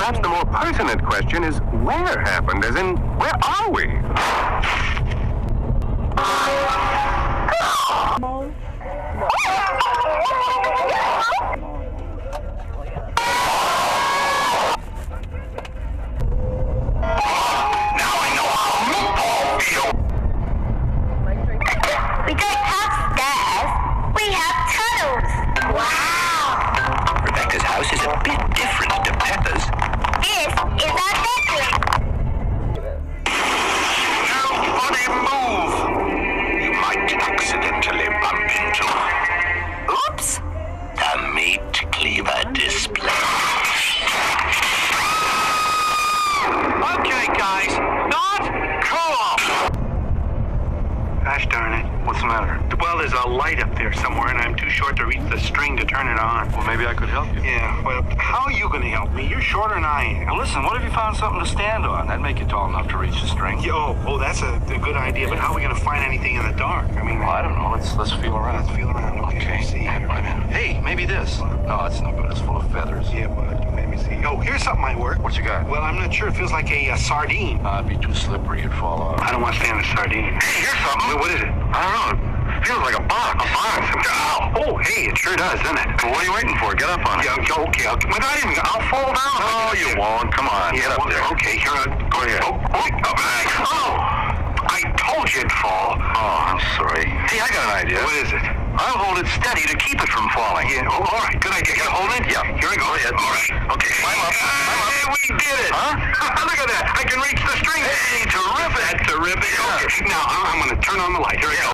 Perhaps the more pertinent question is where happened, as in, where are we? We don't have stairs. We have tunnels. Wow. Rebecca's house is a bit different to Peppa's. This is our bedroom. Nobody move! You might accidentally bump into... Oops! The meat cleaver display. Okay, guys, not cool! Gosh darn it. What's the matter? Well, there's a light up there somewhere, and I'm too short to reach the string to turn it on. Well, maybe I could help you. Yeah, well, how are you going to help me? You're shorter than I am. Now listen, what if you found something to stand on? That'd make you tall enough to reach the string. Oh, that's a good idea, but how are we going to find anything in the dark? I mean, Well, I don't know. Let's feel around. let's feel around. Okay, let's see here. Hey, maybe this. No, it's no good. It's full of feathers. Yeah, but let me see. Oh, here's something might work. What you got? Well, I'm not sure. It feels like a sardine. It'd be too slippery. You'd fall off. I don't want to stand a sardine. Hey, here's something. What is it? I don't know. It feels like a box. A box. Oh, hey, it sure does, doesn't it? Well, what are you waiting for? Get up on it. Yeah, okay. I'll fall down. No, you won't. Come on. Yeah, Get up there. okay, here I Go ahead. Oh, I told you it'd fall. Oh, I'm sorry. See, I got an idea. What is it? I'll hold it steady to keep it from falling. Yeah, all right, good idea. You hold it? Yeah. Here I go. Go ahead. All right. Okay, climb up. Hey, we did it. Huh? Look at that. I can reach the string. Hey, terrific. That's terrific. Yeah. Okay, now I'm going to turn on the light. Here I go.